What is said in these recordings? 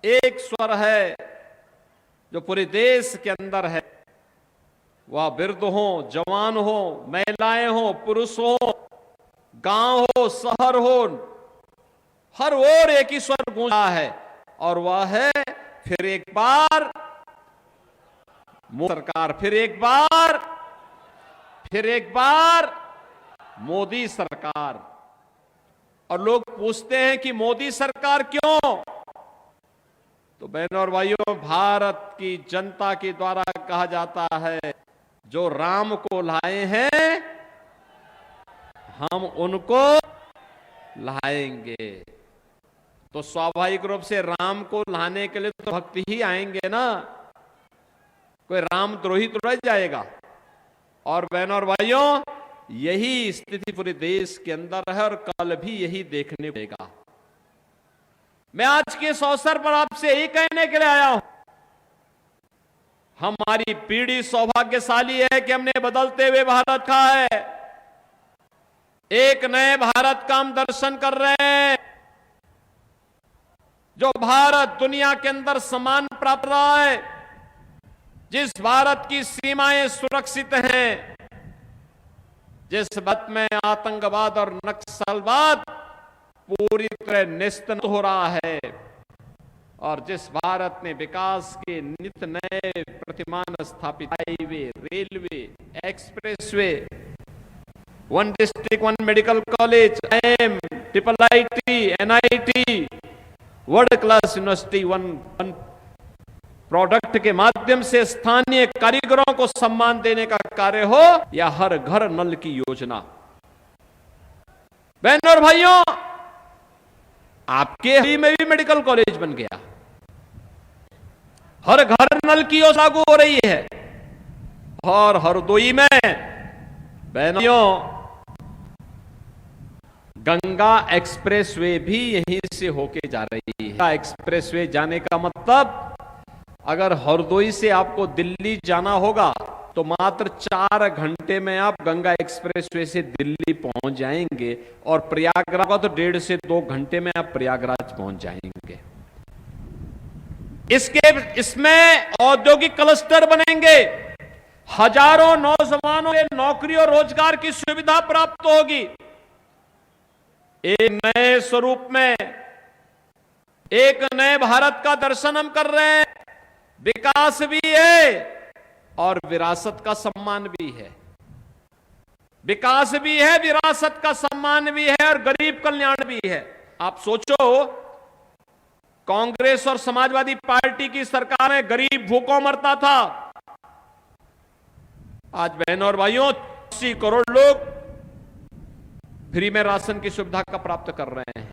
एक स्वर है जो पूरे देश के अंदर है। वह वृद्ध हो, जवान हो, महिलाएं हो, पुरुष हो, गांव हो, शहर हो, हर ओर एक ही स्वर गूंज रहा है और वह है फिर एक बार मोदी सरकार, फिर एक बार मोदी सरकार। और लोग पूछते हैं कि मोदी सरकार क्यों? तो बहनों और भाइयों, भारत की जनता के द्वारा कहा जाता है जो राम को लाए हैं हम उनको लाएंगे। तो स्वाभाविक रूप से राम को लाने के लिए तो भक्त ही आएंगे ना, कोई रामद्रोही तो रह जाएगा। और बहनों और भाइयों, यही स्थिति पूरे देश के अंदर है और कल भी यही देखने को मिलेगा। मैं आज के इस अवसर पर आपसे यही कहने के लिए आया हूं, हमारी पीढ़ी सौभाग्यशाली है कि हमने बदलते हुए भारत का है, एक नए भारत का हम दर्शन कर रहे हैं, जो भारत दुनिया के अंदर सम्मान प्राप्त रहा है, जिस भारत की सीमाएं सुरक्षित हैं, जिस भारत में आतंकवाद और नक्सलवाद पूरी तरह निस्तंत हो रहा है, और जिस भारत ने विकास के नित नए प्रतिमान स्थापित, highway, railway, expressway, one district one medical college, IIM, IIIT, NIT, world class university, one product के माध्यम से स्थानीय कारीगरों को सम्मान देने का कार्य हो, या हर घर नल की योजना। बहनों और भाइयों, आपके ही में भी मेडिकल कॉलेज बन गया, हर घर नल की योजना लागू हो रही है। और हरदोई में बहनों गंगा एक्सप्रेसवे भी यहीं से होके जा रही है। एक्सप्रेसवे जाने का मतलब, अगर हरदोई से आपको दिल्ली जाना होगा तो मात्र 4 घंटे में आप गंगा एक्सप्रेसवे से दिल्ली पहुंच जाएंगे, और प्रयागराज का तो 1.5 से 2 घंटे में आप प्रयागराज पहुंच जाएंगे। इसमें औद्योगिक क्लस्टर बनेंगे, हजारों नौजवानों को नौकरी और रोजगार की सुविधा प्राप्त होगी। एक नए स्वरूप में, एक नए भारत का दर्शन हम कर रहे हैं। विकास भी है और विरासत का सम्मान भी है, विकास भी है, विरासत का सम्मान भी है, और गरीब कल्याण भी है। आप सोचो, कांग्रेस और समाजवादी पार्टी की सरकार में गरीब भूखों मरता था। आज बहनों और भाइयों, 80 करोड़ लोग फ्री में राशन की सुविधा का प्राप्त कर रहे हैं।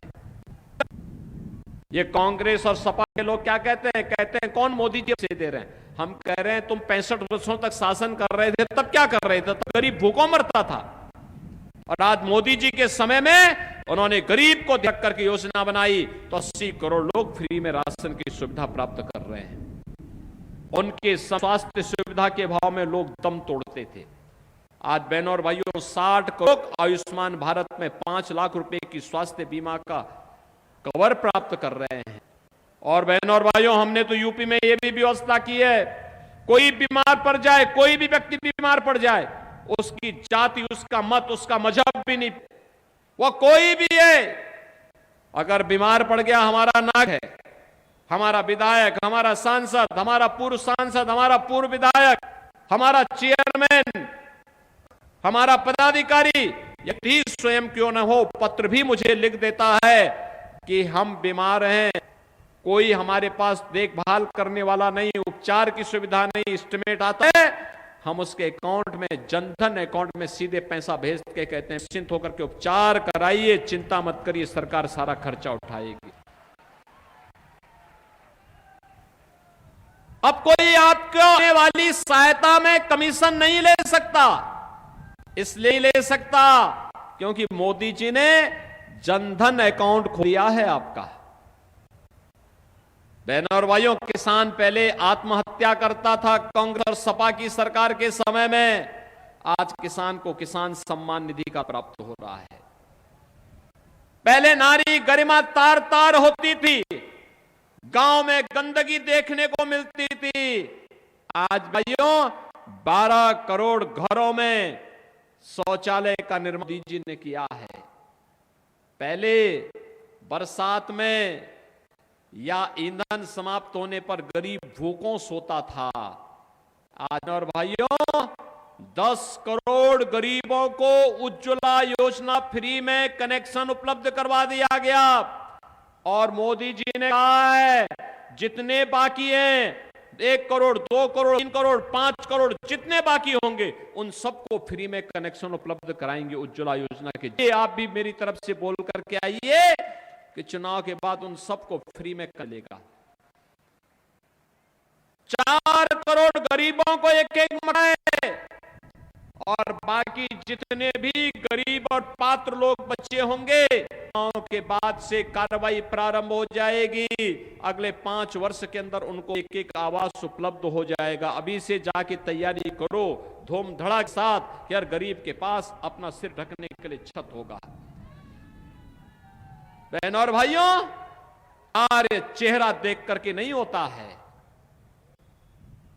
ये कांग्रेस और सपा के लोग क्या कहते हैं? कहते हैं कौन मोदी जी से दे रहे हैं। हम कह रहे हैं तुम 65 वर्षों तक शासन कर रहे थे, तब क्या कर रहे थे? तब गरीब भूखों मरता था। और आज मोदी जी के समय में उन्होंने गरीब को देख करके योजना बनाई, तो 80 करोड़ लोग फ्री में राशन की सुविधा प्राप्त कर रहे हैं। उनके स्वास्थ्य सुविधा के भाव में लोग दम तोड़ते थे। आज बहनों और भाइयों, 60 करोड़ आयुष्मान भारत में 5 लाख रुपए की स्वास्थ्य बीमा का कवर प्राप्त कर रहे हैं। और बहनों और भाइयों, हमने तो यूपी में यह भी व्यवस्था की है, कोई बीमार पड़ जाए, कोई भी व्यक्ति बीमार पड़ जाए, उसकी जाति, उसका मत, उसका मजहब भी नहीं, वह कोई भी है, अगर बीमार पड़ गया, हमारा नागरिक है, हमारा विधायक, हमारा सांसद, हमारा पूर्व सांसद, हमारा पूर्व विधायक, हमारा चेयरमैन, हमारा पदाधिकारी, यदि स्वयं क्यों न हो, पत्र भी मुझे लिख देता है कि हम बीमार हैं, कोई हमारे पास देखभाल करने वाला नहीं, उपचार की सुविधा नहीं, एस्टिमेट आता है, हम उसके अकाउंट में, जनधन अकाउंट में सीधे पैसा भेज के कहते हैं निश्चिंत होकर के उपचार कराइए, चिंता मत करिए, सरकार सारा खर्चा उठाएगी। अब कोई आपको आने वाली सहायता में कमीशन नहीं ले सकता, इसलिए ले सकता क्योंकि मोदी जी ने जनधन अकाउंट खोल दिया है आपका। बहनों और भाइयों, किसान पहले आत्महत्या करता था कांग्रेस और सपा की सरकार के समय में, आज किसान को किसान सम्मान निधि का प्राप्त हो रहा है। पहले नारी गरिमा तार तार होती थी, गांव में गंदगी देखने को मिलती थी। आज भाइयों 12 करोड़ घरों में शौचालय का निर्माण मोदी जी ने किया है। पहले बरसात में या ईंधन समाप्त होने पर गरीब भूखों सोता था। आज और भाइयों 10 करोड़ गरीबों को उज्ज्वला योजना फ्री में कनेक्शन उपलब्ध करवा दिया गया। और मोदी जी ने कहा है जितने बाकी हैं 1 करोड़ 2 करोड़ 3 करोड़ 5 करोड़ जितने बाकी होंगे उन सबको फ्री में कनेक्शन उपलब्ध कराएंगे उज्ज्वला योजना के। ये आप भी मेरी तरफ से बोल करके आइए कि चुनाव के बाद उन सबको फ्री में कर लेगा। 4 करोड़ गरीबों को एक मकान और बाकी जितने भी गरीब और पात्र लोग बच्चे होंगे चुनाव के बाद से कार्रवाई प्रारंभ हो जाएगी। अगले 5 वर्ष के अंदर उनको एक आवास उपलब्ध हो जाएगा। अभी से जाके तैयारी करो धूम धड़ाक के साथ कि हर गरीब के पास अपना सिर ढकने के लिए छत होगा। बहनों और भाइयों, कार्य चेहरा देख करके नहीं होता है।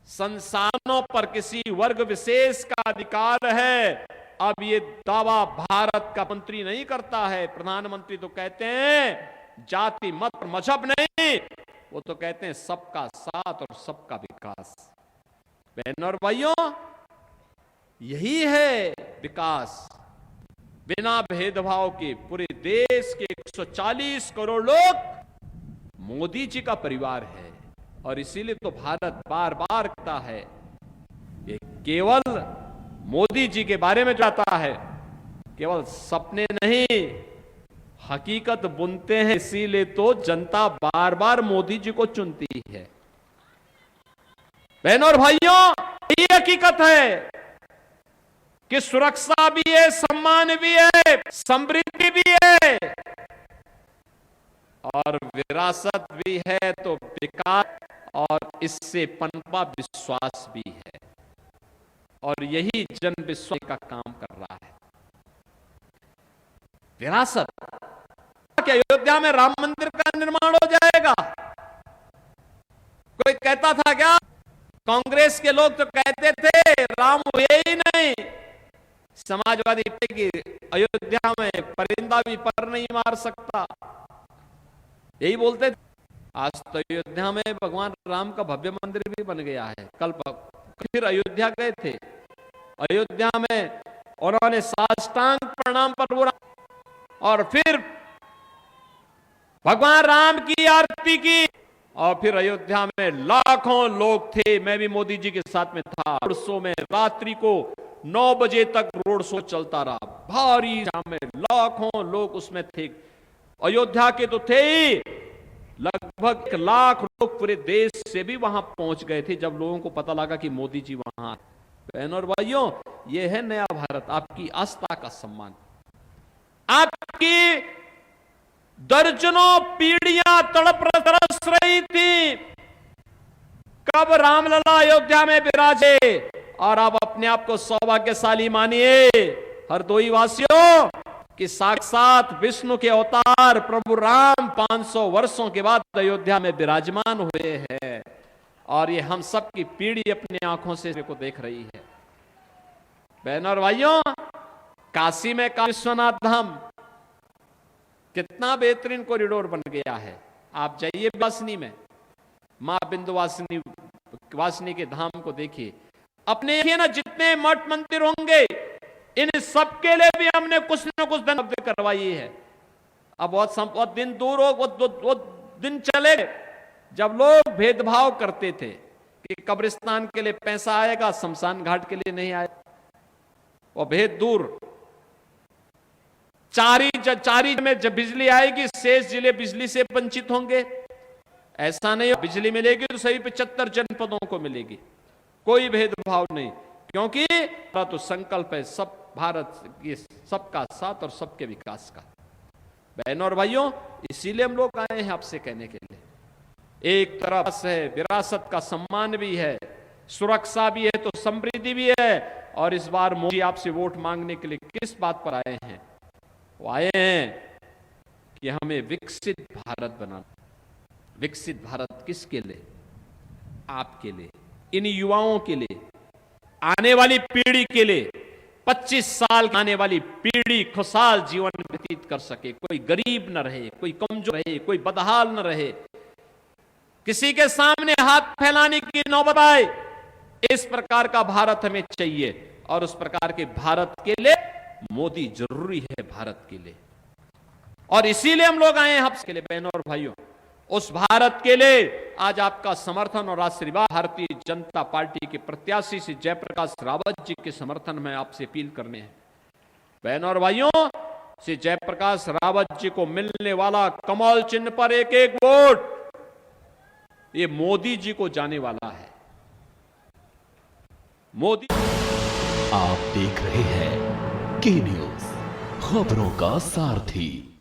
संसाधनों पर किसी वर्ग विशेष का अधिकार है। अब ये दावा भारत का मंत्री नहीं करता है। प्रधानमंत्री तो कहते हैं जाति मत और मजहब नहीं, वो तो कहते हैं सबका साथ और सबका विकास। बहनों और भाइयों, यही है विकास। बिना भेदभाव के पूरे देश के 140 करोड़ लोग मोदी जी का परिवार है। और इसीलिए तो भारत बार बार कहता है ये केवल मोदी जी के बारे में जाता है, केवल सपने नहीं हकीकत बुनते हैं। इसीलिए तो जनता बार बार मोदी जी को चुनती है। बहनों और भाइयों, ये हकीकत है कि सुरक्षा भी है, सम्मान भी है, समृद्धि भी है और विरासत भी है, तो विकास और इससे पनपा विश्वास भी है। और यही जन विश्वास का काम कर रहा है। विरासत कि अयोध्या में राम मंदिर का निर्माण हो जाएगा। कोई कहता था क्या? कांग्रेस के लोग तो कहते थे राम हुए ही नहीं। समाजवादी की अयोध्या में परिंदा भी पर नहीं मार सकता, यही बोलते थे। आज तो अयोध्या में भगवान राम का भव्य मंदिर भी बन गया है। कल फिर अयोध्या गए थे, अयोध्या में उन्होंने साष्टांग प्रणाम पर और फिर भगवान राम की आरती की और फिर अयोध्या में लाखों लोग थे। मैं भी मोदी जी के साथ में था। रोड शो में रात्रि को 9 बजे तक रोड शो चलता रहा। भारी जाम में लाखों लोग उसमें थे। अयोध्या के तो थे ही, लगभग 1 लाख लोग पूरे देश से भी वहां पहुंच गए थे जब लोगों को पता लगा कि मोदी जी वहां। बहनों और भाइयों, यह है नया भारत, आपकी आस्था का सम्मान। आपकी दर्जनों पीढ़ियां तड़प तरस रही थी कब रामलला अयोध्या में विराजे, और आप अपने आप को सौभाग्यशाली मानिए हरदोई वासियों कि साक्षात विष्णु के अवतार प्रभु राम 500 वर्षों के बाद अयोध्या में विराजमान हुए हैं। और ये हम सब की पीढ़ी अपनी आंखों से को देख रही है। बहनों और भाइयों, काशी में काशी विश्वनाथ धाम कितना बेहतरीन कॉरिडोर बन गया है। आप जाइए वासनी में, मां वासनी के धाम को देखिए। अपने ना जितने मठ मंदिर होंगे इन सबके लिए भी हमने कुछ न कुछ धन उपलब्ध करवाई है। अब बहुत दिन दूर हो, वो दिन चले जब लोग भेदभाव करते थे कि कब्रिस्तान के लिए पैसा आएगा, शमशान घाट के लिए नहीं आएगा। वो भेद दूर। चारी में जब बिजली आएगी शेष जिले बिजली से वंचित होंगे। ऐसा नहीं, बिजली मिलेगी तो सभी 75 जनपदों को मिलेगी, कोई भेदभाव नहीं। क्योंकि तो संकल्प है सब भारत ये सबका साथ और सबके विकास का। बहनों और भाइयों, इसीलिए हम लोग आए हैं आपसे कहने के लिए। एक तरफ है विरासत का सम्मान भी है, सुरक्षा भी है, तो समृद्धि भी है। और इस बार मोदी आपसे वोट मांगने के लिए किस बात पर आए हैं? वो आए हैं कि हमें विकसित भारत बनाना। विकसित भारत किसके लिए? आपके लिए, इन युवाओं के लिए, आने वाली पीढ़ी के लिए। 25 साल की आने वाली पीढ़ी खुशहाल जीवन व्यतीत कर सके, कोई गरीब न रहे, कोई कमजोर रहे, कोई बदहाल न रहे, किसी के सामने हाथ फैलाने की नौबत आए। इस प्रकार का भारत हमें चाहिए, और उस प्रकार के भारत के लिए मोदी जरूरी है भारत के लिए। और इसीलिए हम लोग आए हैं आपके लिए बहनों और भाइयों। उस भारत के लिए आज आपका समर्थन और आशीर्वाद भारतीय जनता पार्टी के प्रत्याशी श्री जयप्रकाश रावत जी के समर्थन में आपसे अपील करने हैं। बहनों और भाइयों, श्री जयप्रकाश रावत जी को मिलने वाला कमल चिन्ह पर एक एक वोट ये मोदी जी को जाने वाला है। मोदी। आप देख रहे हैं के न्यूज़, खबरों का सारथी।